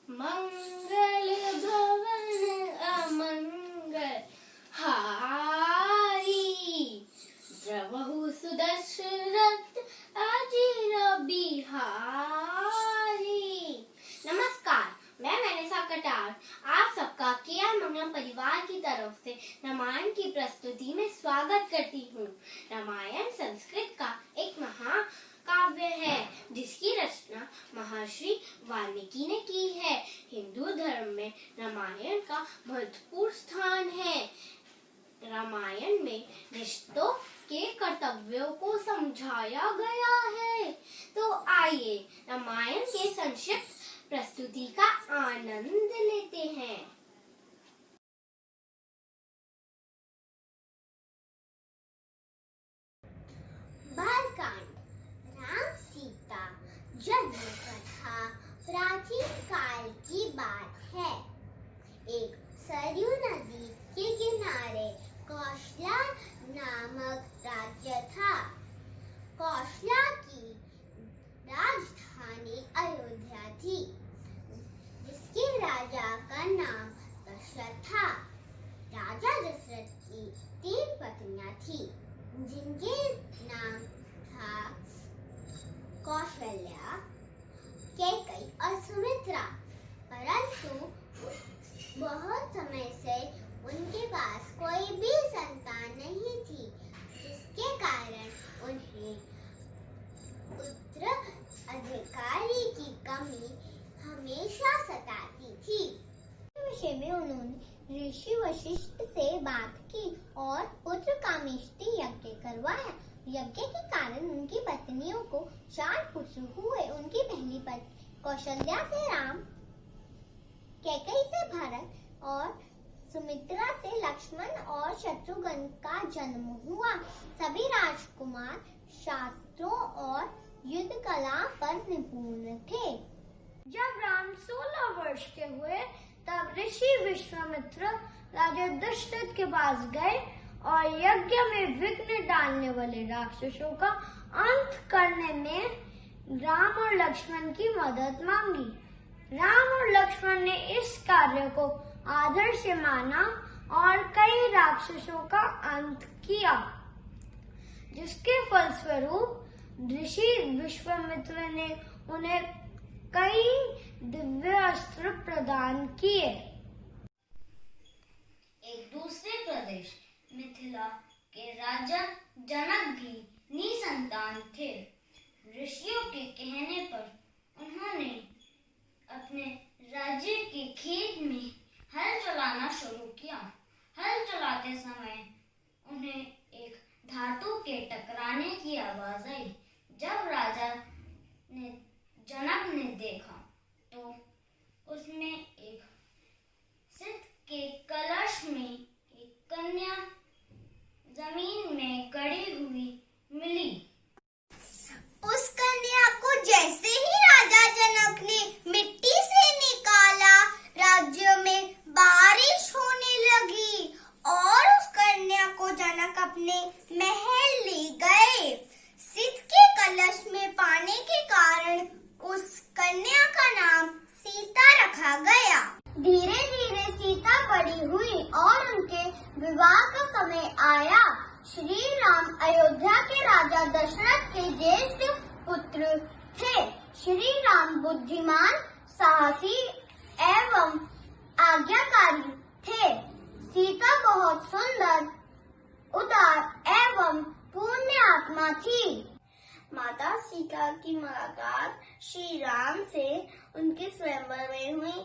मंगल भवन अमंगल हारी, द्रवहु सुदशरथ अजिर बिहारी। नमस्कार, मैं मनीषा कटार आप सबका केआर मंगलम परिवार की तरफ से रामायण की प्रस्तुति में स्वागत करती हूँ। रामायण संस्कृत का एक महाकाव्य है जिसकी रचना महर्षि वाल्मीकि ने की है। हिंदू धर्म में रामायण का महत्वपूर्ण स्थान है। रामायण में रिश्तों के कर्तव्यों को समझाया गया है। तो आइए रामायण के संक्षिप्त प्रस्तुति का आनंद लेते हैं। बालकांड, राम सीता जन्म कथा प्राचीन काल की बात है। एक सरयू नदी के किनारे कौशल्या नामक राज्य था। कौशल्या की राजधानी अयोध्या थी, जिसके राजा का नाम दशरथ था। राजा दशरथ की 3 पत्नियां थी, जिनके नाम था कौशल्या, कैकेयी और सुमित्रा। परंतु बहुत समय से उनके पास कोई भी संतान नहीं थी, जिसके कारण उन्हें उत्तराधिकारी की कमी हमेशा सताती थी। इस विषय में उन्होंने ऋषि वशिष्ठ से बात की और पुत्र कामेष्टि यज्ञ करवाया। यज्ञ के कारण उनकी पत्नियों को 4 पुत्र हुए। उनकी पहली पत्नी कौशल्या से राम, कैकेयी से भरत और सुमित्रा से लक्ष्मण और शत्रुघ्न का जन्म हुआ। सभी राजकुमार शास्त्रों और युद्ध कला पर निपुण थे। जब राम 16 वर्ष के हुए तब ऋषि विश्वामित्र राजा दशरथ के पास गए और यज्ञ में विघ्न डालने वाले राक्षसों का अंत करने में राम और लक्ष्मण की मदद मांगी। राम और लक्ष्मण ने इस कार्य को आदर से माना और कई राक्षसों का अंत किया, जिसके फलस्वरूप ऋषि विश्वामित्र ने उन्हें कई दिव्य अस्त्र प्रदान किए। एक दूसरे प्रदेश मिथिला के राजा जनक भी निसंतान थे। ऋषियों के कहने पर उन्होंने अपने राज्य के खेत में हल चलाना शुरू किया। हल चलाते समय उन्हें एक धातु के टकराने की आवाज आई। जब राजा जनक ने देखा तो उसमें एक सिद्ध के कलश में एक कन्या जमीन में गड़ी हुई मिली। उस कन्या को जैसे ही राजा जनक ने मिट्टी से निकाला, राज्य में बारिश होने लगी और उस कन्या को जनक अपने महल ले गए। सिद्ध के कलश में पाने के कारण उस कन्या का नाम सीता रखा गया। धीरे धीरे सीता बड़ी हुई और उनके विवाह का समय आया। श्री राम अयोध्या के राजा दशरथ के ज्येष्ठ पुत्र थे। श्री राम बुद्धिमान, साहसी एवं आज्ञाकारी थे। सीता बहुत सुंदर, उदार एवं पुण्य आत्मा थी। माता सीता की मुलाकात श्री राम से उनके स्वयंवर में हुई,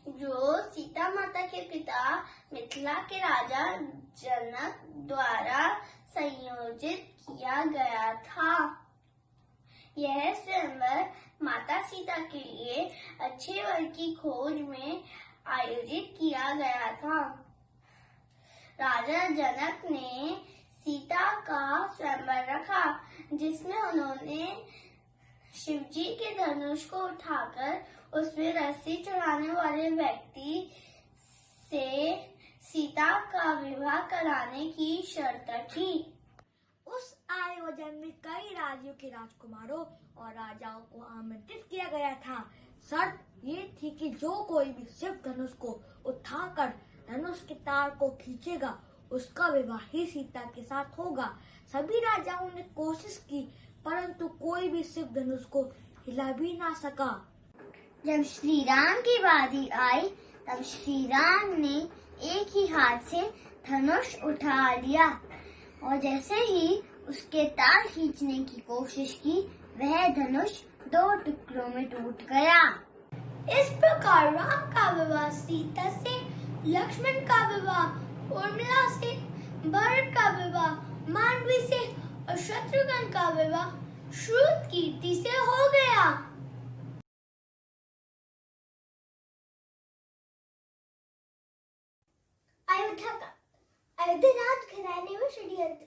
जो सीता माता के पिता मिथिला के राजा जनक द्वारा संयोजित किया गया था। यह स्वयंवर माता सीता के लिए अच्छे वर की खोज में आयोजित किया गया था। राजा जनक ने सीता का स्वयंवर रखा, जिसमें उन्होंने शिवजी के धनुष को उठाकर उसमें रस्सी चढ़ाने वाले व्यक्ति से सीता का विवाह कराने की शर्त रखी। उस आयोजन में कई राज्यों के राजकुमारों और राजाओं को आमंत्रित किया गया था। शर्त ये थी कि जो कोई भी शिव धनुष को उठाकर धनुष के तार को खींचेगा उसका विवाह ही सीता के साथ होगा। सभी राजाओं ने कोशिश की परंतु कोई भी शिव धनुष को हिला भी ना सका। जब श्री राम की बारी आई तब श्री राम ने एक ही हाथ से धनुष उठा लिया और जैसे ही उसके तार खींचने की कोशिश की वह धनुष 2 टुकड़ों में टूट गया। इस प्रकार राम का विवाह सीता से, लक्ष्मण का विवाह उर्मिला से, भरत का विवाह मांडवी से और शत्रुघ्न का विवाह श्रुतकीर्ति से हो गया। अयोध्या राज घराने में षड्यंत्र।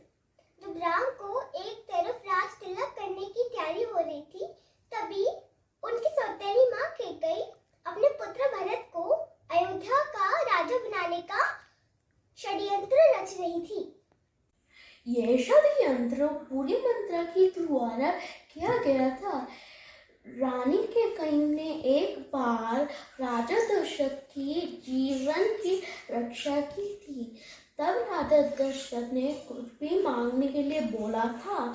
जब राम को एक तरफ राज तिलक करने की तैयारी हो रही थी तभी उनकी सौतेली माँ कैकेयी अपने पुत्र भरत को अयोध्या का राजा बनाने का षड्यंत्र रच रही थी। यह षड्यंत्र पूरी मंत्रा के द्वारा किया गया था। रानी कैकेयी ने एक बार राजा दशरथ की जीवन की रक्षा की थी। तब राजा दशरथ ने कुछ भी मांगने के लिए बोला था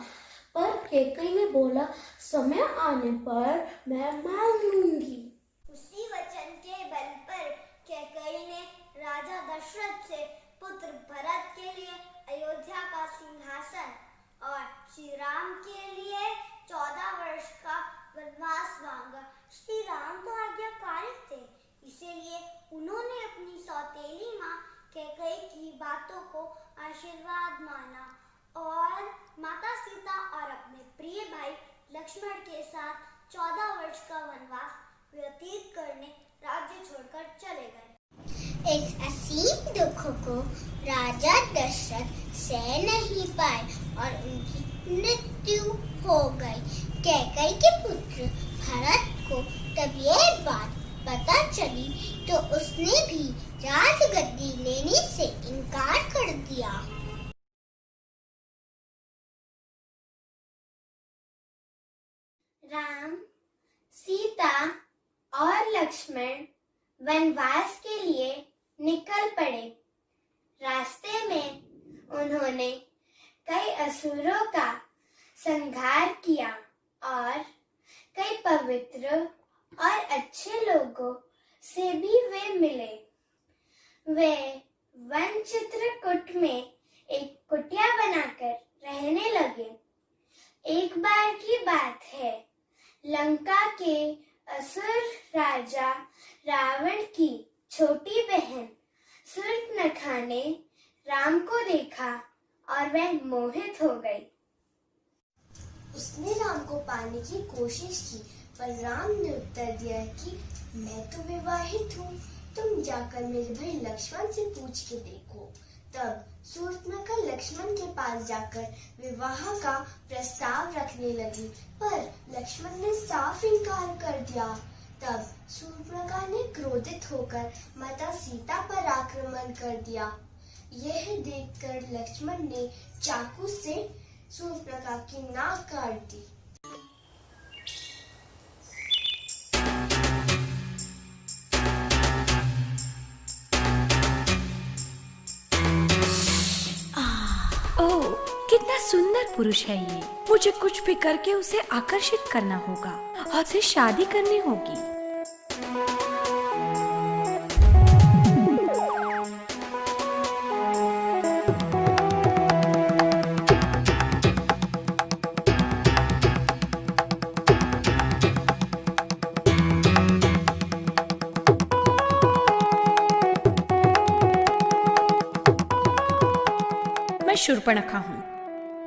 पर कैकेयी ने बोला समय आने पर मैं मांग लूंगी। उसी वचन के बल पर कैकेयी ने राजा दशरथ से पुत्र भरत के लिए अयोध्या का सिंहासन और श्री राम के लिए 14 वर्ष का वनवास मांगा। श्री राम तो आज्ञाकारी थे, इसीलिए उन्होंने अपनी सौतेली माँ कैकेयी की बातों को आशीर्वाद माना और माता सीता और अपने प्रिय भाई लक्ष्मण के साथ 14 वर्ष का वनवास व्यतीत करने राज्य छोड़कर चले गए। इस असीम दुख को राजा दशरथ सह नहीं पाए और उनकी मृत्यु हो गई। कैकेयी के पुत्र भरत को तब यह बात पता चली तो उसने भी राजगद्दी लेने से इनकार कर दिया। राम, सीता और लक्ष्मण वनवास के लिए निकल पड़े। रास्ते में उन्होंने कई असुरों का संहार किया और कई पवित्र और अच्छे लोगों से भी वे मिले। वे वन चित्रकूट में एक कुटिया बनाकर रहने लगे। एक बार की बात है, लंका के असुर राजा रावण की छोटी बहन शूर्पणखा ने राम को देखा और वह मोहित हो गई। उसने राम को पाने की कोशिश की पर राम ने उत्तर दिया कि मैं तो विवाहित हूँ, तुम जाकर मेरे भाई लक्ष्मण से पूछ के देखो। तब शूर्पणखा लक्ष्मण के पास जाकर विवाह का प्रस्ताव रखने लगी पर लक्ष्मण ने साफ इनकार कर दिया। तब शूर्पणखा ने क्रोधित होकर माता सीता पर आक्रमण कर दिया। यह देखकर लक्ष्मण ने चाकू से शूर्पणखा की नाक काट दी। ओह, कितना सुंदर पुरुष है ये। मुझे कुछ भी करके उसे आकर्षित करना होगा और उससे शादी करनी होगी। मैं शूर्पणखा हूँ।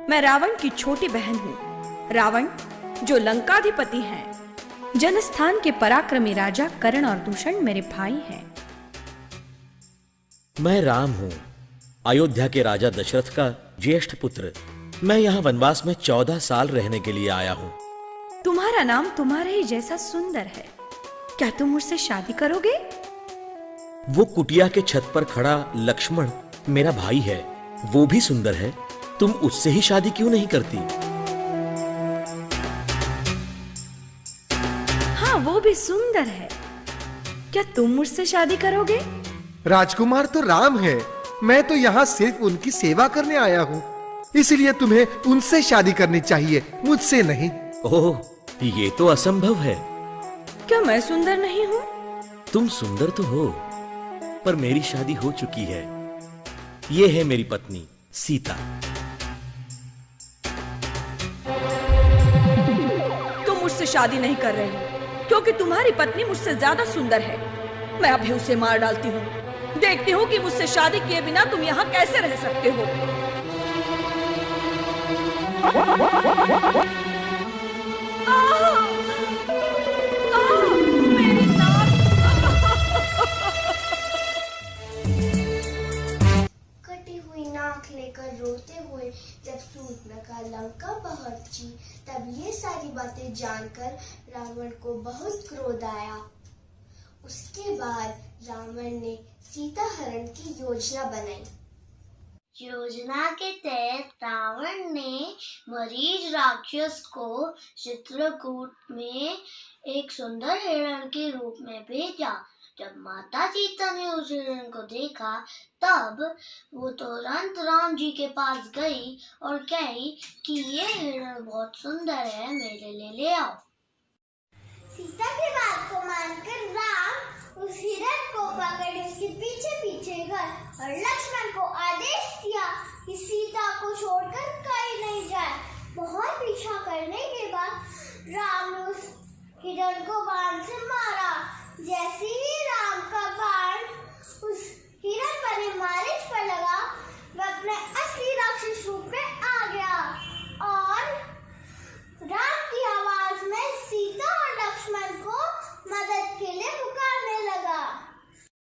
मैं रावण की छोटी बहन हूँ। रावण जो लंकाधिपति हैं। जनस्थान के पराक्रमी राजा कर्ण और दूषण मेरे भाई हैं। मैं राम हूँ, अयोध्या के राजा दशरथ का ज्येष्ठ पुत्र। मैं यहाँ वनवास में 14 साल रहने के लिए आया हूँ। तुम्हारा नाम तुम्हारे ही जैसा सुंदर है। क्या तुम मुझसे शादी करोगे? वो कुटिया के छत पर खड़ा लक्ष्मण मेरा भाई है, वो भी सुंदर है। तुम उससे ही शादी क्यों नहीं करती? हाँ, वो भी सुंदर है, क्या तुम मुझसे शादी करोगे? राजकुमार तो राम है, मैं तो यहाँ सिर्फ उनकी सेवा करने आया हूँ, इसलिए तुम्हें उनसे शादी करनी चाहिए, मुझसे नहीं। ओह, ये तो असंभव है। क्या मैं सुंदर नहीं हूँ? तुम सुंदर तो हो, पर मेरी शादी हो चुकी है। ये है मेरी पत्नी सीता। तुम मुझसे शादी नहीं कर रहे हो क्योंकि तुम्हारी पत्नी मुझसे ज्यादा सुंदर है। मैं अभी उसे मार डालती हूँ। देखती हूँ कि मुझसे शादी किए बिना तुम यहाँ कैसे रह सकते हो। मेरी नाक। कटी हुई नाक लेकर रोते हुए जब शूर्पणखा लंका पहुंची, तब ये सारी बातें जानकर रावण को बहुत क्रोध आया। उसके बाद रावण ने सीता हरण की योजना बनाई। योजना के तहत रावण ने मरीच राक्षस को चित्रकूट में एक सुंदर हिरण के रूप में भेजा। जब माता सीता ने उस हिरण को देखा, तब वो तुरंत राम जी के पास गई और कही कि ये हिरण बहुत सुंदर है, मेरे लिए ले आओ। सीता की बात को मानकर राम उस हिरण को पकड़ उसके पीछे पीछे गए और लक्ष्मण को आदेश दिया कि सीता को छोड़कर कहीं नहीं जाए। बहुत पीछा करने के बाद राम ने उस हिरण को बाण से मारा। जैसे ही राम का बाण उस हिरण पर मारिच पर लगा, वह अपने असली राक्षस रूप में आ गया और राम की आवाज में सीता और लक्ष्मण को मदद के लिए पुकारने लगा।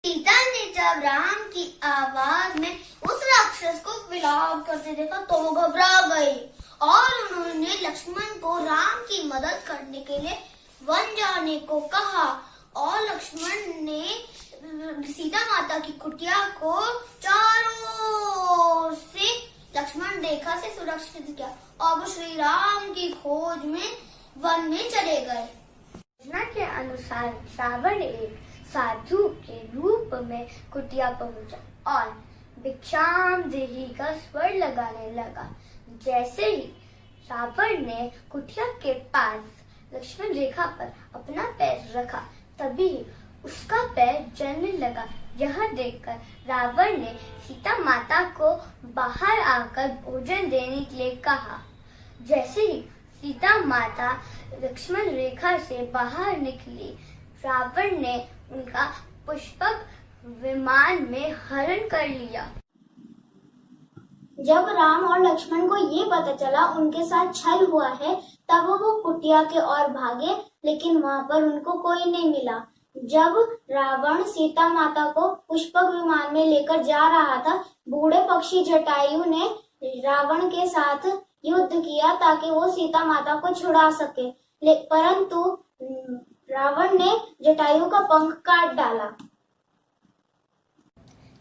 सीता ने जब राम की आवाज में उस राक्षस को विलाप करते देखा तो वो घबरा गई और उन्होंने लक्ष्मण को राम की मदद करने के लिए वन जाने को कहा और लक्ष्मण ने सीता माता की कुटिया को चारों ओर से लक्ष्मण रेखा से सुरक्षित किया और वो श्री राम की खोज में वन में चले गए। योजना के अनुसार रावण एक साधु के रूप में कुटिया पहुंचा और भिक्षाम देही का स्वर लगाने लगा। जैसे ही रावण ने कुटिया के पास लक्ष्मण रेखा पर अपना पैर रखा, तभी उसका पैर जलने लगा। यह देखकर रावण ने सीता माता को बाहर आकर भोजन देने के लिए कहा। जैसे ही सीता माता लक्ष्मण रेखा से बाहर निकली, रावण ने उनका पुष्पक विमान में हरण कर लिया। जब राम और लक्ष्मण को ये पता चला उनके साथ छल हुआ है, तब वो कुटिया के ओर भागे, लेकिन वहाँ पर उनको कोई नहीं मिला। जब रावण सीता माता को पुष्पक विमान में लेकर जा रहा था, बूढ़े पक्षी जटायु ने रावण के साथ युद्ध किया ताकि वो सीता माता को छुड़ा सके, परंतु रावण ने जटायु का पंख काट डाला।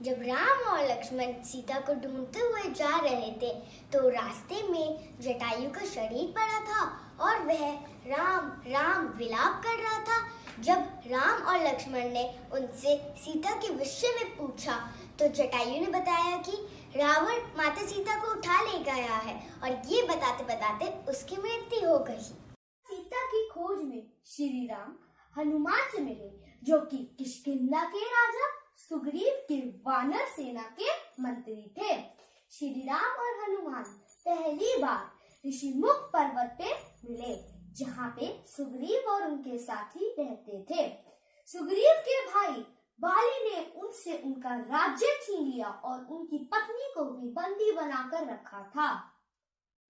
जब राम और लक्ष्मण सीता को ढूंढते हुए जा रहे थे, तो रास्ते में जटायु का शरीर पड़ा था और वह राम राम विलाप कर रहा था। जब राम और लक्ष्मण ने उनसे सीता के विषय में पूछा, तो जटायु ने बताया कि रावण माता सीता को उठा ले गया है और ये बताते बताते उसकी मृत्यु हो गई। सीता की खोज में श्री राम हनुमान से मिले, जो कि किष्किंधा के राजा सुग्रीव के वानर सेना के मंत्री थे। श्री राम और हनुमान पहली बार ऋषिमुख पर्वत पे मिले, जहाँ पे सुग्रीव और उनके साथी रहते थे। सुग्रीव के भाई बाली ने उनसे उनका राज्य छीन लिया और उनकी पत्नी को भी बंदी बनाकर रखा था।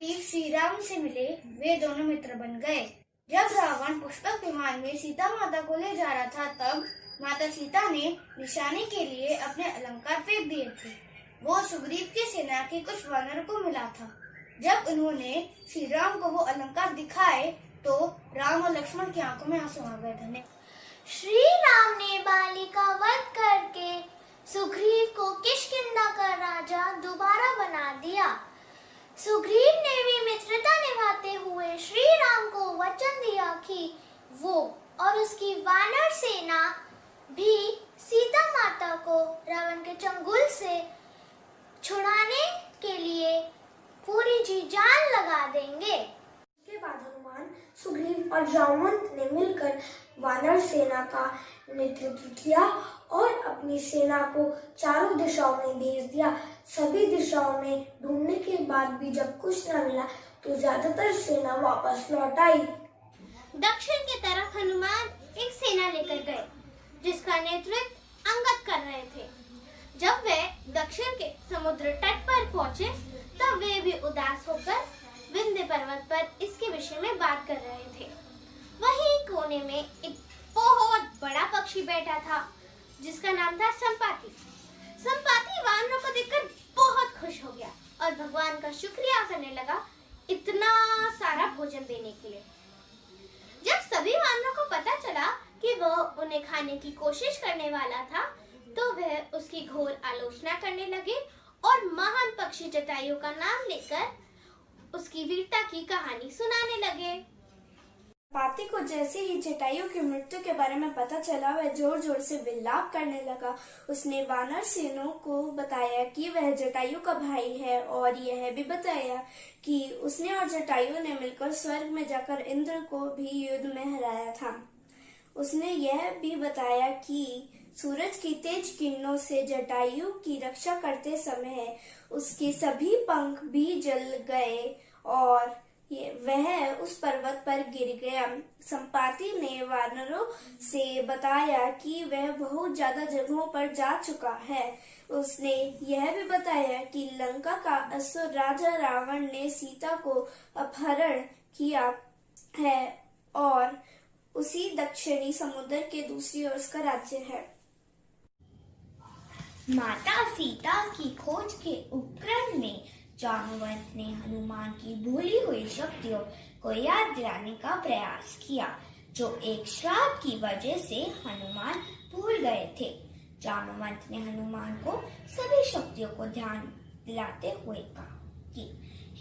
श्री राम से मिले, वे दोनों मित्र बन गए। जब रावण पुष्पक विमान में सीता माता को ले जा रहा था, तब माता सीता ने निशाने के लिए अपने अलंकार फेंक दिए थे। वो सुग्रीव की सेना के कुछ वानरों को मिला था। जब उन्होंने श्री राम को वो अलंकार दिखाए, तो राम और लक्ष्मण की आंखों में आंसू आ गए। धन्यवाद। श्री राम ने बाली का वध करके सुग्रीव को किष्किंधा का राजा दोबारा बना दिया। सुग्रीव ने भी मित्रता निभाते हुए श्री राम को वचन दिया कि वो और उसकी वानर सेना भी सीता माता को रावण के चंगुल से छुड़ाने के लिए पूरी जी जान लगा देंगे। इसके बाद हनुमान, सुग्रीव और जामवंत ने मिलकर वानर सेना का नेतृत्व किया और अपनी सेना को चारों दिशाओं में भेज दिया। सभी दिशाओं में ढूंढने के बाद भी जब कुछ न मिला तो ज्यादातर सेना वापस लौट आई। दक्षिण की तरफ हनुमान एक सेना लेकर गए जिसका नेतृत्व अंगद कर रहे थे। जब वे दक्षिण के समुद्र तट पर पहुंचे तब वे भी उदास होकर विंध्य पर्वत पर इसके विषय में बात कर रहे थे। वहीं कोने में एक बहुत बड़ा पक्षी बैठा था जिसका नाम था संपाति। संपाति वानरों को देखकर बहुत खुश हो गया और भगवान का शुक्रिया करने लगा इतना सारा भोजन देने के लिए। जब सभी वानरों को पता चला कि वह उन्हें खाने की कोशिश करने वाला था तो वह उसकी घोर आलोचना करने लगे और महान पक्षी जटायु का नाम लेकर उसकी वीरता की कहानी सुनाने लगे। पाती को जैसे ही जटायु की मृत्यु के बारे में पता चला वह जोर जोर से विलाप करने लगा। उसने वानर सेनों को बताया कि वह जटायु का भाई है और यह भी बताया कि उसने और जटायु ने मिलकर स्वर्ग में जाकर इंद्र को भी युद्ध में हराया था। उसने यह भी बताया कि सूरज की तेज किरणों से जटायु की रक्षा करते समय उसके सभी पंख भी जल गए और वह उस पर्वत पर गिर गया। संपाति ने वानरों से बताया कि वह बहुत ज्यादा जगहों पर जा चुका है। उसने यह भी बताया कि लंका का असुर राजा रावण ने सीता को अपहरण किया है और उसी दक्षिणी समुद्र के दूसरी ओर उसका राज्य है। माता सीता की खोज के उपक्रम में जामवंत ने हनुमान की भूली हुई शक्तियों को याद दिलाने का प्रयास किया जो एक श्राप की वजह से हनुमान भूल गए थे। जामवंत ने हनुमान को सभी शक्तियों को ध्यान दिलाते हुए कहा कि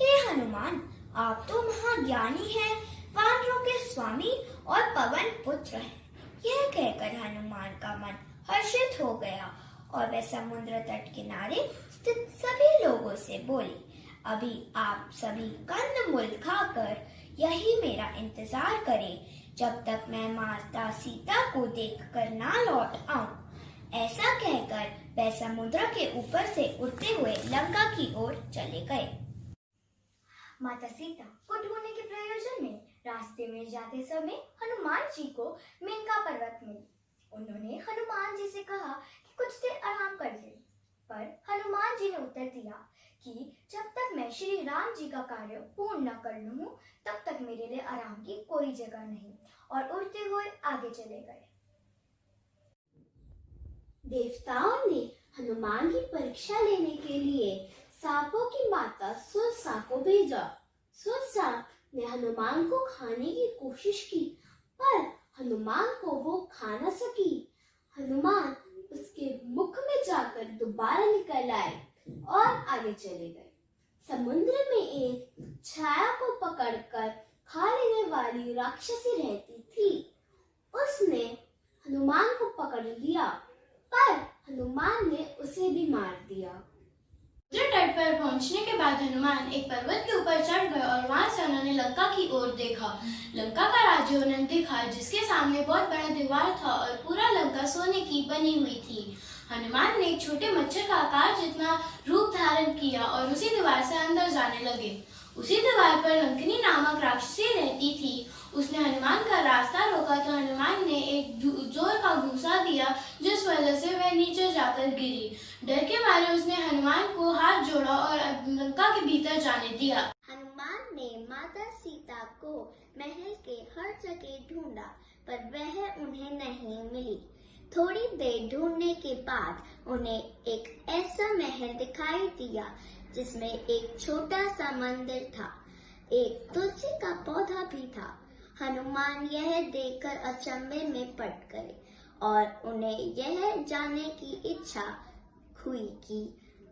हे हनुमान, आप तो महाज्ञानी हैं, वानरों के स्वामी और पवन पुत्र हैं। यह कहकर हनुमान का मन हर्षित हो गया और वह समुद्र तट किनारे स्थित सभी लोगों से बोले, अभी आप सभी कंदमूल खाकर यही मेरा इंतजार करें जब तक मैं माता सीता को देखकर ना लौट आऊं। ऐसा कहकर वह समुद्र के ऊपर से उड़ते हुए लंका की ओर चले गए। माता सीता को ढूंढने के प्रयोजन में रास्ते में जाते समय हनुमान जी को मेनका पर्वत मिली। उन्होंने हनुमान जी से कहा कि कुछ देर आराम कर ले, पर हनुमान जी ने उत्तर दिया कि जब तक मैं श्री राम जी का कार्य पूर्ण न कर लूं तब तक मेरे लिए आराम की कोई जगह नहीं, और उड़ते हुए आगे चले गए। देवताओं ने हनुमान की परीक्षा लेने के लिए सांपों की माता सुरसा को भेजा। सुरसा ने हनुमान को खाने की कोशिश की पर हनुमान को वो खा न सकी। हनुमान उसके मुख में जाकर दोबारा निकल आए और आगे चले गए। समुद्र में एक छाया को पकड़कर खा लेने वाली राक्षसी रहती थी। उसने हनुमान को पकड़ लिया पर हनुमान ने उसे भी मार दिया। समुद्र तट पर पहुंचने के बाद हनुमान एक पर्वत के ऊपर चढ़ गए और वहां से उन्होंने लंका की ओर देखा। लंका का राज्य उन्होंने देखा जिसके सामने बहुत बड़ा दीवार था और पूरा लंका सोने की बनी हुई थी। हनुमान ने एक छोटे मच्छर का आकार जितना रूप धारण किया और उसी दीवार से अंदर जाने लगे। उसी दीवार पर लंकिनी नामक राक्षसी रहती थी। उसने हनुमान का रास्ता रोका तो हनुमान ने एक जोर का घूंसा दिया जिस वजह से वह नीचे जाकर गिरी। डर के मारे उसने हनुमान को हाथ जोड़ा और लंका के भीतर जाने दिया। हनुमान ने माता सीता को महल के हर जगह ढूंढा पर वह उन्हें नहीं मिली। थोड़ी देर ढूंढने के बाद उन्हें एक ऐसा महल दिखाई दिया जिसमें एक छोटा सा मंदिर था। एक तुलसी का पौधा भी था। हनुमान यह देखकर अचंभे में पड़ गए और उन्हें यह जानने की इच्छा हुई कि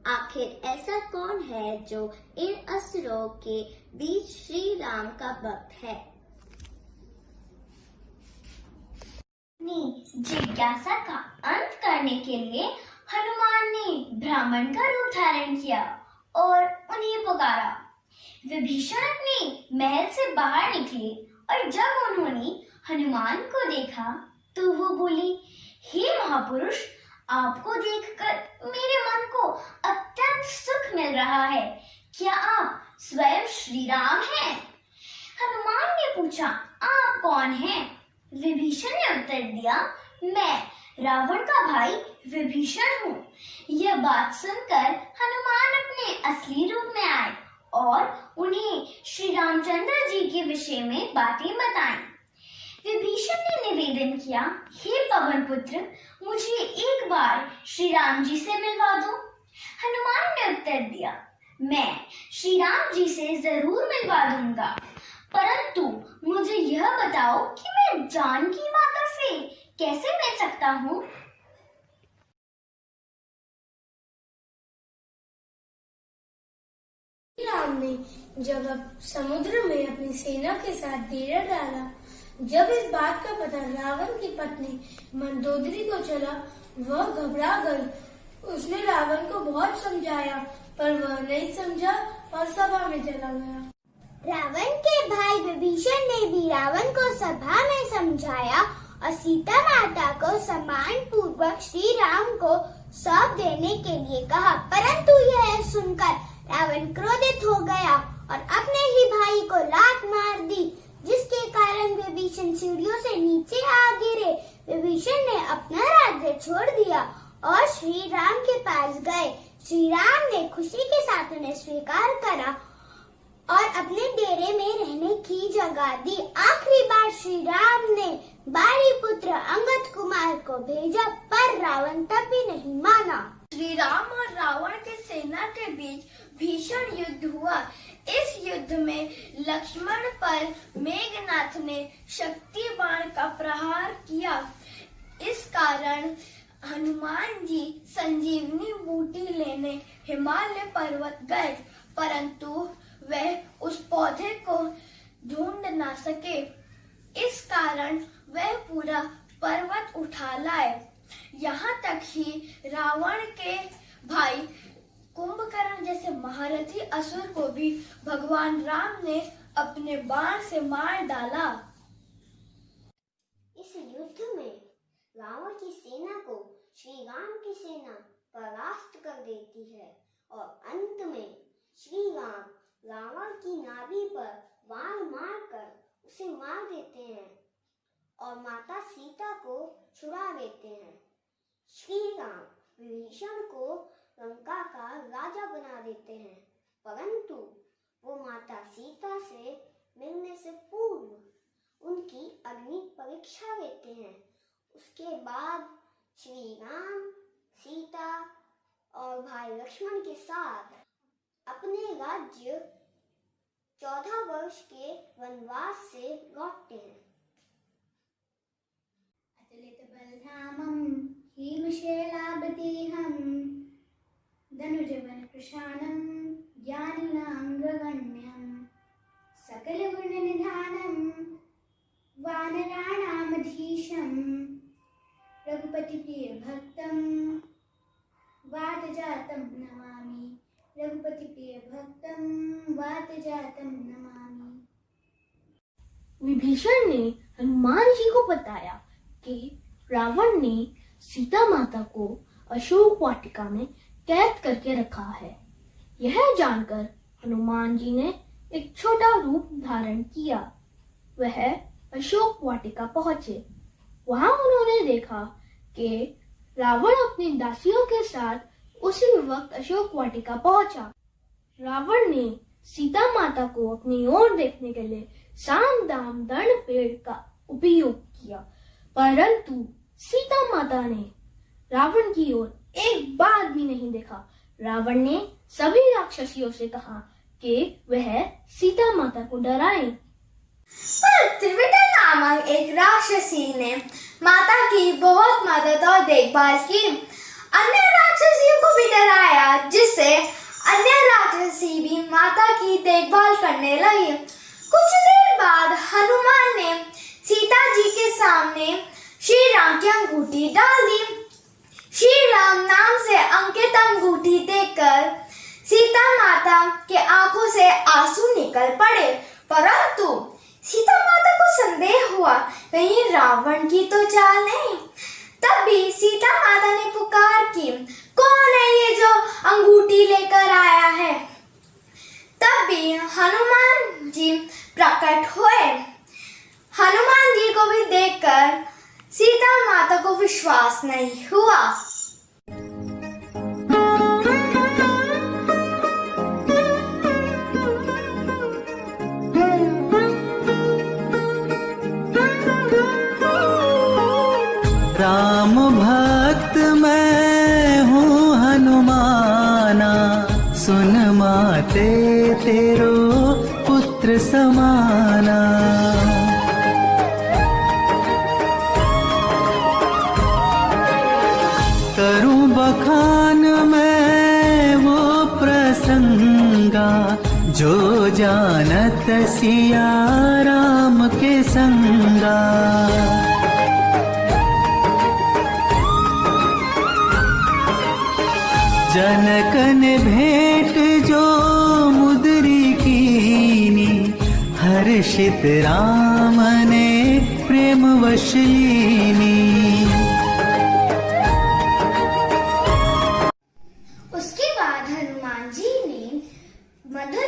आखिर ऐसा कौन है जो इन असुरों के बीच श्री राम का भक्त है। अपनी जिज्ञासा का अंत करने के लिए हनुमान ने ब्राह्मण का रूप धारण किया और उन्हें पुकारा। विभीषण अपने महल से बाहर निकले और जब उन्होंने हनुमान को देखा तो वो बोली, हे महापुरुष, आपको देखकर मेरे मन को अत्यंत सुख मिल रहा है। क्या आप स्वयं श्री राम हैं? हनुमान ने पूछा, आप कौन हैं? विभीषण ने उत्तर दिया, मैं रावण का भाई विभीषण हूँ। यह बात सुनकर हनुमान अपने असली रूप में आए और उन्हें श्री रामचंद्र जी के विषय में बातें बताएं। विभीषण ने निवेदन किया, हे पवन पुत्र, मुझे एक बार श्री राम जी से मिलवा दो। हनुमान ने उत्तर दिया, मैं श्री राम जी से जरूर मिलवा दूंगा, परंतु मुझे यह बताओ कि मैं जानकी माता से कैसे मिल सकता हूँ? राम ने जब समुद्र में अपनी सेना के साथ डेरा डाला, जब इस बात का पता रावण की पत्नी मंदोदरी को चला, वह घबरा गई। उसने रावण को बहुत समझाया पर वह नहीं समझा और सभा में चला गया। रावण के भाई विभीषण ने भी रावण को सभा में समझाया और सीता माता को सम्मान पूर्वक श्री राम को सौंप देने के लिए कहा, परंतु यह सुनकर रावण क्रोधित हो गया और अपने ही भाई को लात मार दी, जिसके कारण विभीषण सीढ़ियों से नीचे आ गिरे। विभीषण ने अपना राज्य छोड़ दिया और श्री राम के पास गए। श्री राम ने खुशी के साथ उन्हें स्वीकार करा और अपने डेरे में रहने की जगह दी। आखिरी बार श्री राम ने बारी पुत्र अंगद कुमार को भेजा, पर रावण तब भी नहीं माना। श्री राम और रावण के सेना के बीच भीषण युद्ध हुआ। इस युद्ध में लक्ष्मण पर मेघनाथ ने शक्ति बाण का प्रहार किया। इस कारण हनुमान जी संजीवनी बूटी लेने हिमालय पर्वत गए, परंतु वह उस पौधे को ढूंढ ना सके। इस कारण वह पूरा पर्वत उठा लाए। यहाँ तक ही रावण के भाई कुंभकर्ण जैसे महारथी असुर को भी भगवान राम ने अपने बाण से मार डाला। इस युद्ध में रावण की सेना को श्री राम की सेना परास्त कर देती है और अंत में श्री राम रावण की नाभि पर वार मारकर उसे मार देते हैं और माता सीता को छुड़ा लेते हैं। श्री राम विभीषण को लंका का राजा बना देते हैं, परंतु वो माता सीता से मिलने से पूर्व उनकी अग्नि परीक्षा लेते हैं। उसके बाद श्री राम सीता और भाई लक्ष्मण के साथ अपने राज्य 14 वर्ष के वनवास से लौटते हैं। अतुलित बलधामं हिमशैलावदेहं धनुजवन कृशानं ज्ञानिनां सकलगुणनिधानं वानराणामधीशं रघुपतिप्रियभक्तं वातजातं नमामि। रघुपतिप्रियभक्तं वातजातं नमामि। विभीषण ने हनुमान जी को बताया कि रावण ने सीता माता को अशोक वाटिका में कैद करके रखा है। यह जानकर हनुमान जी ने एक छोटा रूप धारण किया। वह अशोक वाटिका पहुंचे। वहां उन्होंने देखा कि रावण अपनी दासियों के साथ उसी वक्त अशोक वाटिका पहुंचा। रावण ने सीता माता को अपनी ओर देखने के लिए साम दाम दंड पेड़ का उपयोग किया, परंतु सीता माता ने रावण की ओर एक बार भी नहीं देखा। रावण ने सभी राक्षसियों से कहा कि वह सीता माता को डराएं। त्रिविटा नामक एक राक्षसी ने माता की बहुत मदद और देखभाल की। अन्य राक्षसियों को भी डराया, जिससे अन्य राक्षसी भी माता की देखभाल करने लगी। कुछ देर बाद हनुमान ने सीता जी के सामने श्री राम की अंगूठी डाल दी। श्री राम नाम से अंकित अंगूठी देखकर सीता माता के आंखों से आंसू निकल पड़े, परंतु सीता माता को संदेह हुआ कहीं रावण की तो चाल नहीं। तब भी सीता माता ने पुकार की, कौन है ये जो अंगूठी लेकर आया है? तब भी हनुमान जी प्रकट हुए। हनुमान जी को भी देखकर सीता माता को विश्वास नहीं हुआ। राम भक्त मैं हूँ हनुमाना, सुन माते तेरो पुत्र समाना। करूं बखान मैं वो प्रसंगा, जो जानत सिया राम के संगा। जनकन भेंट जो मुद्री कीनी, हर्षित राम ने प्रेम वश लीनी। उसके बाद हनुमान जी ने मधुर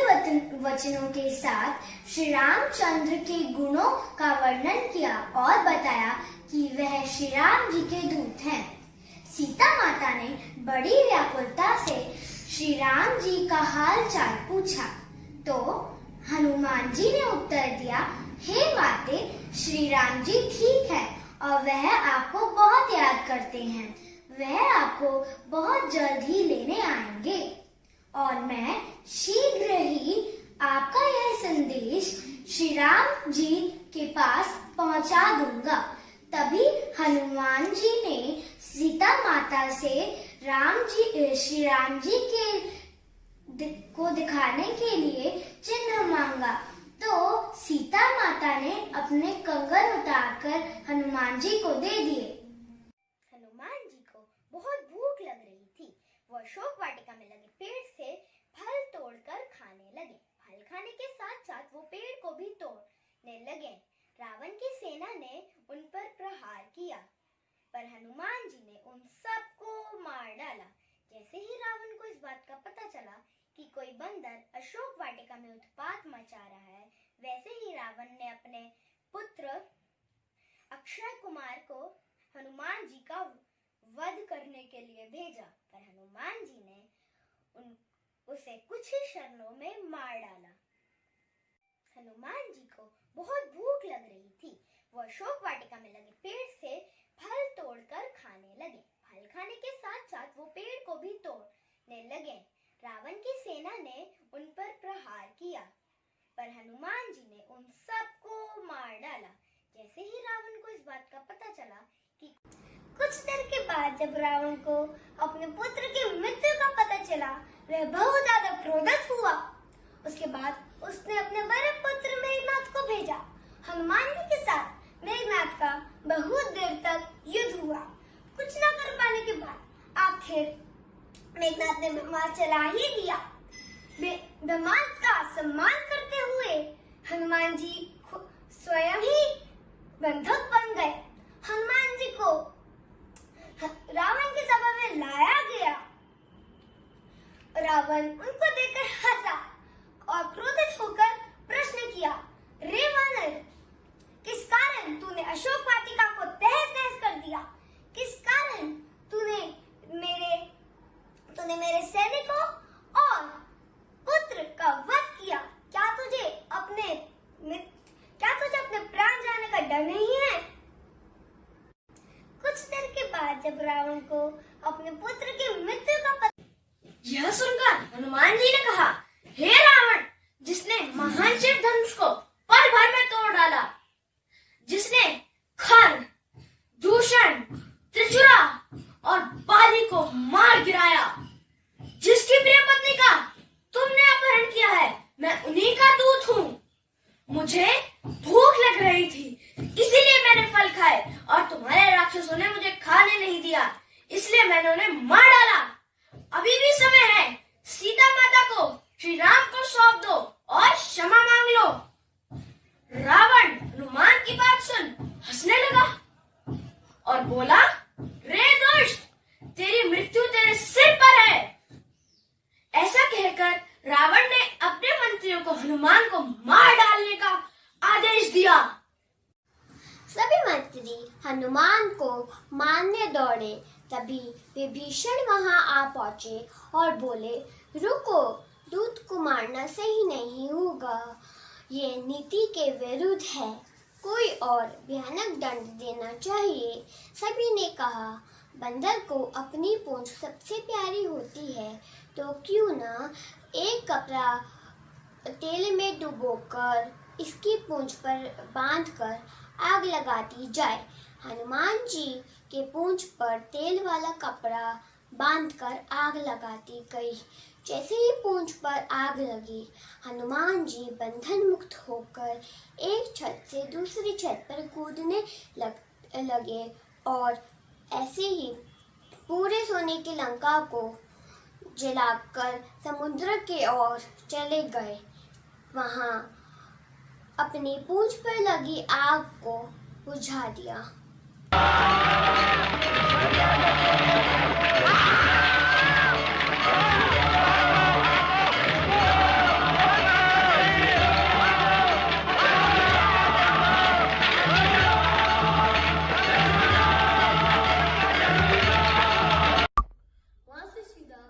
वचनों के साथ श्री रामचंद्र के गुणों का वर्णन किया और बताया कि वह श्री राम जी के दूत हैं। सीता माता ने बड़ी व्याकुलता से श्री राम जी का हाल चाल पूछा तो हनुमान जी ने उत्तर दिया, हे माते, श्री राम जी ठीक है और वह आपको बहुत याद करते हैं। वह आपको बहुत जल्द ही लेने आएंगे और मैं शीघ्र ही आपका यह संदेश श्री राम जी के पास पहुंचा दूंगा। तभी हनुमान जी ने सीता माता से श्री राम जी को दिखाने के लिए चिन्ह मांगा तो सीता माता ने अपने कंगन उतारकर हनुमान जी को दे दिए। हनुमान जी को बहुत भूख लग रही थी। वो अशोक वाटिका में लगे पेड़ से फल तोड़कर खाने लगे। फल खाने के साथ साथ वो पेड़ को भी तोड़ने लगे। रावण की सेना ने उन पर प्रहार किया, पर हनुमान जी ने उन सबको मार डाला। जैसे ही रावण को इस बात का पता चला कि कोई बंदर अशोक वाटिका में उत्पात मचा रहा है, वैसे ही रावण ने अपने पुत्र अक्षय कुमार को हनुमान जी का वध करने के लिए भेजा, पर हनुमान जी ने उसे कुछ ही क्षणों में मार डाला। हनुमान जी को बहुत भूख लग रही थी। वो अशोक वाटिका में लगे पेड़ से फल तोड़कर खाने लगे। फल खाने के साथ साथ वो पेड़ को भी तोड़ने लगे। रावण की सेना ने उन पर प्रहार किया, पर हनुमान जी ने उन सबको मार डाला। जैसे ही रावण को इस बात का पता चला कि कुछ देर के बाद जब रावण को अपने पुत्र की मृत्यु का पता चला, वह बहुत ज्यादा क्रोधित हुआ। उसके बाद उसने अपने बड़े पुत्र मेघनाथ को भेजा। हनुमान जी के साथ मेघनाथ का बहुत देर तक युद्ध हुआ। कुछ न कर पाने के बाद आखिर मेघनाथ ने ब्रह्मास्त्र चला ही दिया। ब्रह्मास्त्र का सम्मान करते हुए हनुमान जी स्वयं ही बंधक बन गए। हनुमान जी को रावण की सभा में लाया गया। रावण उनको देखकर हंसा और क्रोधित होकर प्रश्न किया, रे वानर, किस कारण तूने अशोक वाटिका को तहस नहस कर दिया? किस कारण तूने मेरे सैनिकों और पुत्र का वध किया? क्या तुझे अपने प्राण जाने का डर नहीं है? कुछ देर के बाद जब रावण को अपने पुत्र की मृत्यु का पता, यह सुनकर हनुमान जी ने कहा, हे रावण, जिसने महान शिव धनुष को पल भर में तोड़ डाला, जिसने खर, दूषण, त्रिशूरा और बाली को मार गिराया, जिसकी प्रिय पत्नी का तुमने अपहरण किया है, मैं उन्हीं का दूत हूँ। मुझे भूख लग रही थी, इसीलिए मैंने फल खाए और तुम्हारे राक्षसों ने मुझे खाने नहीं दिया, इसलिए मैंने उन्हें मार डाला। अभी भी समय है, सीता माता को श्री राम को सौंप दो और क्षमा मांग लो। रावण हनुमान की बात सुन हंसने लगा और बोला, रे दुष्ट, तेरी मृत्यु तेरे सिर पर है। ऐसा कहकर रावण ने अपने मंत्रियों को हनुमान को मार डालने का आदेश दिया। सभी मंत्री हनुमान को मारने दौड़े। तभी विभीषण वहां आ पहुंचे और बोले, रुको, दूत को मारना सही नहीं होगा, ये नीति के विरुद्ध है, कोई और भयानक दंड देना चाहिए। सभी ने कहा, बंदर को अपनी पूंछ सबसे प्यारी होती है, तो क्यों ना एक कपड़ा तेल में डुबोकर इसकी पूंछ पर बांधकर आग लगा दी जाए। हनुमान जी के पूंछ पर तेल वाला कपड़ा बांधकर आग लगा दी गई। जैसे ही पूंछ पर आग लगी, हनुमान जी बंधन मुक्त होकर एक छत से दूसरी छत पर कूदने लगे और ऐसे ही पूरे सोने की लंका को जलाकर समुद्र के ओर चले गए। वहां अपनी पूंछ पर लगी आग को बुझा दिया। वहां से सीधा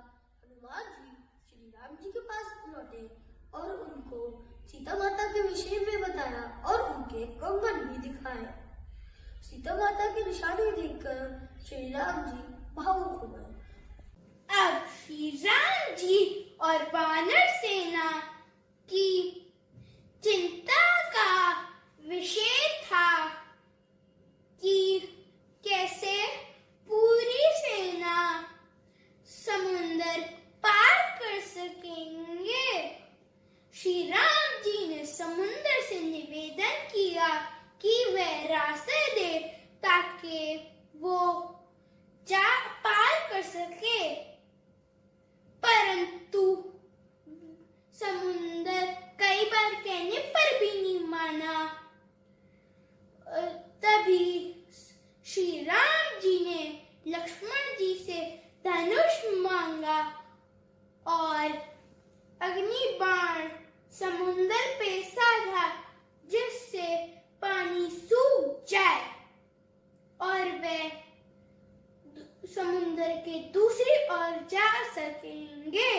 हनुमान जी श्री राम जी के पास लौटे और उनको सीता माता के विषय में बताया और उनके कंगन भी दिखाए। सीता माता की निशानी देखकर श्री राम जी भावुक हो गए। अब श्री राम जी और वानर सेना की चिंता का विषय था कि कैसे पूरी सेना समुंदर पार कर सकेंगे। श्री राम जी ने समुंदर से निवेदन किया कि वह रास्ते दे ताकि वो पार कर सके, परंतु समुंदर कई बार कहने पर भी नहीं माना। तभी श्री राम जी ने लक्ष्मण जी से धनुष मांगा और अग्नि बाण समुंदर पे साधा, जिससे पानी सूख जाए और वे समुंदर के दूसरी ओर जा सकेंगे।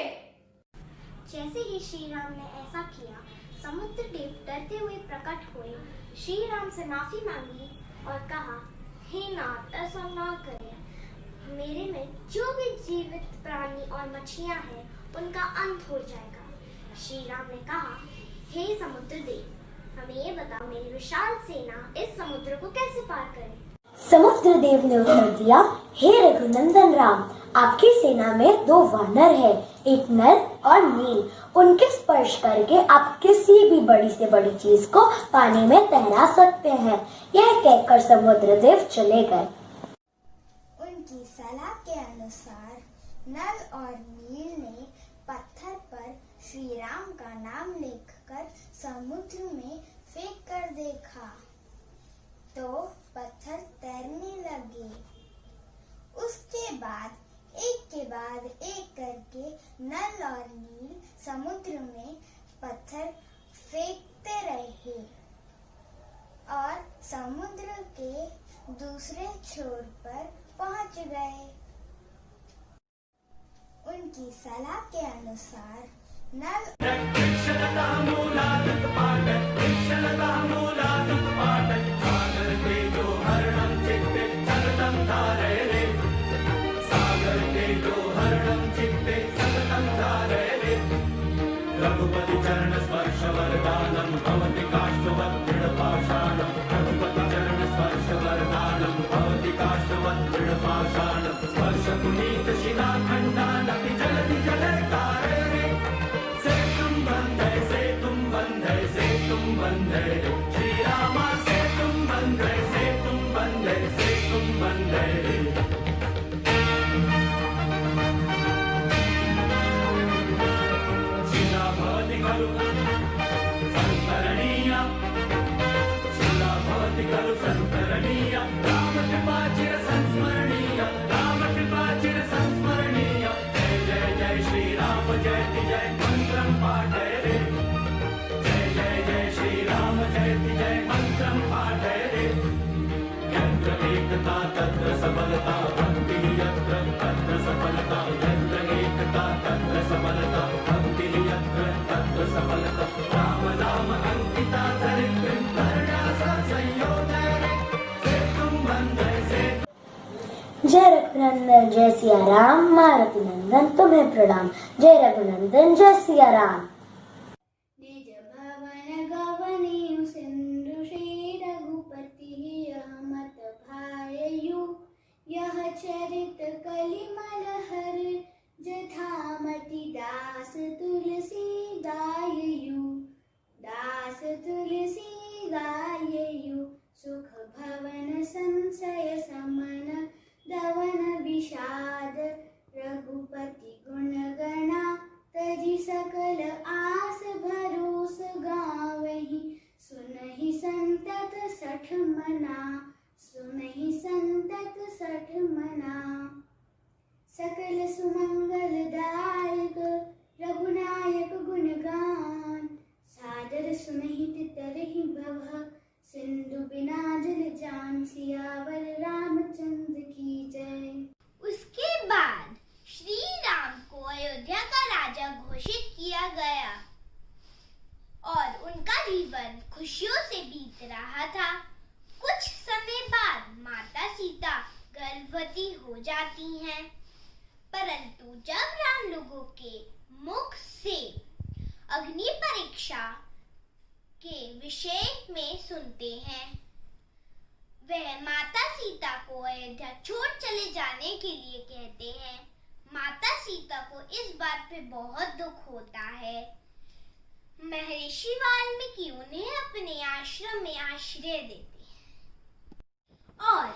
जैसे ही श्री राम ने ऐसा किया, समुद्र देव डरते हुए प्रकट हुए, श्री राम से माफी मांगी और कहा, हे नाथ, ऐसा ना करें, मेरे में जो भी जीवित प्राणी और मछलियां हैं उनका अंत हो जाएगा। श्री राम ने कहा, हे समुद्र देव, हमें ये बताओ, मेरी विशाल सेना इस समुद्र को कैसे पार करे। समुद्र देव ने उत्तर दिया, हे रघुनंदन राम, आपकी सेना में 2 वानर है, एक नर और नील। उनके स्पर्श करके आप किसी भी बड़ी से बड़ी चीज को पानी में तैरा सकते हैं। यह कहकर समुद्र देव चले गए। उनकी सलाह के अनुसार नल और नील ने पत्थर पर श्री राम का नाम लिखकर समुद्र में फेंक कर देखा तो पत्थर तैरने लगे। उसके बाद एक करके नल और नील समुद्र में पत्थर फेंकते रहे और समुद्र के दूसरे छोर पर पहुंच गए। उनकी सलाह के अनुसार नल रघुपति चरण स्पर्श वरदानं भवति काष्ठवत् दृढपाषाणं रघुपति चरण स्पर्श वरदानं भवति काष्ठवत् दृढपाषाणं स्पर्श पुनीत शिलाखण्डानपि जलधि जलकारे सेतुं बन्धे सेतुं बन्धे सेतुं बन्धे श्रीराम सेतुं बन्धे सेतुं बन्धे सेतुं बन्धे रघुनंदन जय सिया राम, मारुति नंदन तुम्हें प्रणाम, जय रघुनंदन जय सिया राम। निज भवन गवनीयु सिंधु श्री रघुपति यह मत भाययु, यह चरित कलिमल हर जथामति दास तुलसी गाययु, दास तुलसी गाययु। सुख भवन संशय समन दवन विषाद, रघुपति गुण गणा तजि सकल आस भरोस गावहि, सुनहि संतत सठ मना, सुनहि संतत सठ मना। सकल सुमंगल दायक रघुनायक गुणगान, सादर सुनहि तरहि भव, सिंधु बिना जल जान, सियावर रामचंद्र की जय। उसके बाद श्री राम को अयोध्या का राजा घोषित किया गया और उनका जीवन खुशियों से बीत रहा था। कुछ समय बाद माता सीता गर्भवती हो जाती हैं, परंतु जब राम लोगों के मुख से अग्नि परीक्षा के विषय में सुनते हैं, वह माता सीता को अयोध्या छोड़ चले जाने के लिए कहते हैं। माता सीता को इस बात पे बहुत दुख होता है। महर्षि वाल्मीकि उन्हें अपने आश्रम में आश्रय देते हैं और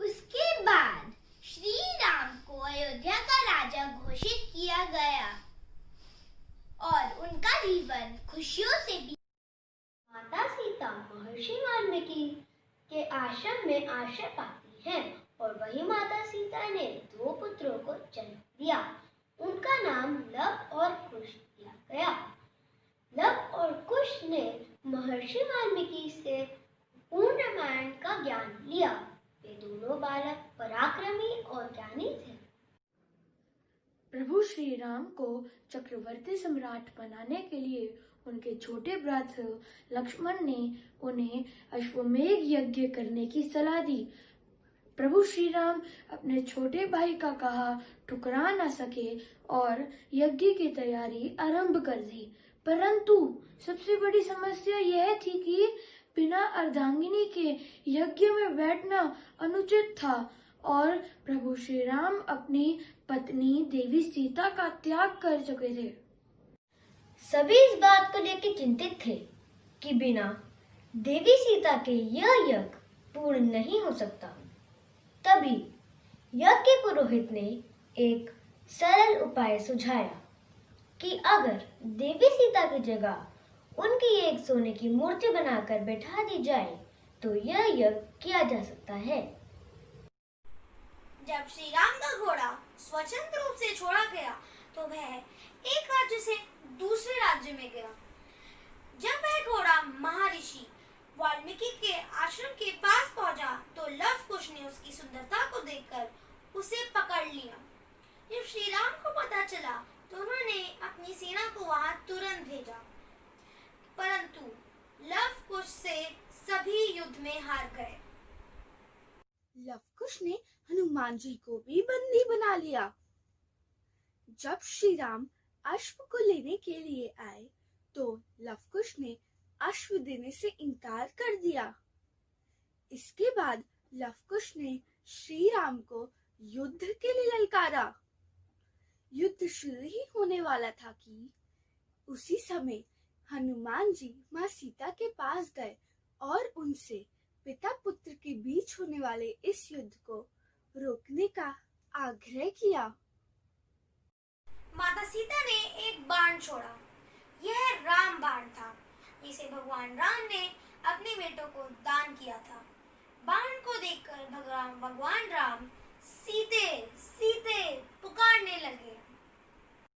उसके बाद श्री राम को अयोध्या का राजा घोषित किया गया और उनका जीवन खुशियों से माता सीता महर्षि वाल्मीकि के आश्रम में आश्रय पाती हैं और वही माता सीता ने 2 पुत्रों को जन्म दिया। उनका नाम लव और कुश दिया गया। लव और कुश ने महर्षि वाल्मीकि से पूर्ण रामायण का ज्ञान लिया। वे दोनों बालक पराक्रमी और ज्ञानी थे। प्रभु श्री राम को चक्रवर्ती सम्राट बनाने के लिए उनके छोटे भ्राता लक्ष्मण ने उन्हें अश्वमेध यज्ञ करने की सलाह दी। प्रभु श्री राम अपने छोटे भाई का कहा ठुकरा न सके और यज्ञ की तैयारी आरंभ कर दी। परंतु सबसे बड़ी समस्या यह थी कि बिना अर्धांगिनी के यज्ञ में बैठना अनुचित था और प्रभु श्री राम अपनी पत्नी देवी सीता का त्याग कर चुके थे। सभी इस बात को लेकर चिंतित थे कि बिना देवी सीता के यह यज्ञ पूर्ण नहीं हो सकता। तभी यज्ञ पुरोहित ने एक सरल उपाय सुझाया कि अगर देवी सीता की जगह उनकी एक सोने की मूर्ति बनाकर बैठा दी जाए तो यह यज्ञ किया जा सकता है। जब श्री राम का घोड़ा स्वतंत्र रूप से छोड़ा गया तो वह एक राज्य से दूसरे राज्य में गया। जब वह घोड़ा महर्षि वाल्मीकि के आश्रम के पास पहुंचा तो लव कुश ने उसकी सुंदरता को देखकर उसे पकड़ लिया। जब श्री राम को पता चला तो उन्होंने अपनी सेना को वहां तुरंत भेजा, परंतु लव कुश से सभी युद्ध में हार गए। लव कुश ने हनुमान जी को भी बंदी बना लिया। जब श्री राम अश्व को लेने के लिए आए तो लव कुश ने अश्व देने से इनकार कर दिया। इसके बाद लव कुश ने श्री राम को युद्ध के लिए ललकारा। युद्ध शुरू ही होने वाला था कि उसी समय हनुमान जी माँ सीता के पास गए और उनसे पिता पुत्र के बीच होने वाले इस युद्ध को रोकने का आग्रह किया। माता सीता ने एक बाण छोड़ा। यह राम बाण था। इसे भगवान राम ने अपने बेटों को दान किया था। बाण को देखकर भगवान राम सीते सीते पुकारने लगे।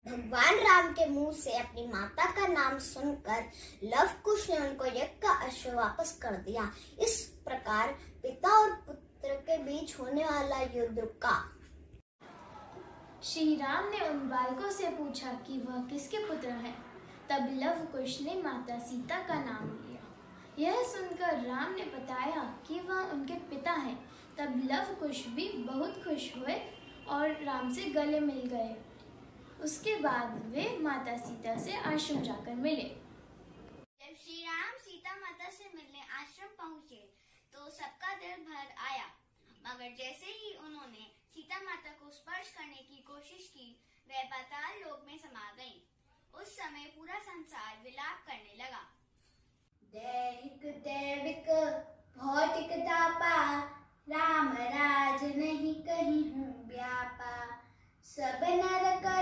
भगवान राम के मुंह से अपनी माता का नाम सुनकर लव कुश ने उनको यज्ञ का अश्व वापस कर दिया। इस प्रकार पिता और पुत्र के बीच होने वाला युद्ध रुका। श्री राम ने उन बालकों से पूछा कि वह किसके पुत्र हैं। तब लव कुश ने माता सीता का नाम लिया। यह सुनकर राम ने बताया कि वह उनके पिता हैं। तब लव कुश भी बहुत खुश हुए और राम से गले मिल गए। उसके बाद वे माता सीता से आश्रम जाकर मिले। जब श्री राम सीता माता से मिलने आश्रम पहुँचे तो सबका दिल भर आया, मगर जैसे ही उन्होंने सीता माता को स्पर्श करने की कोशिश की, वह पाताल लोक में समा गईं। उस समय पूरा संसार विलाप करने लगा। दैहिक दैविक भौतिक तापा, राम राज नहीं कहीं हूँ व्यापा। सब नर कर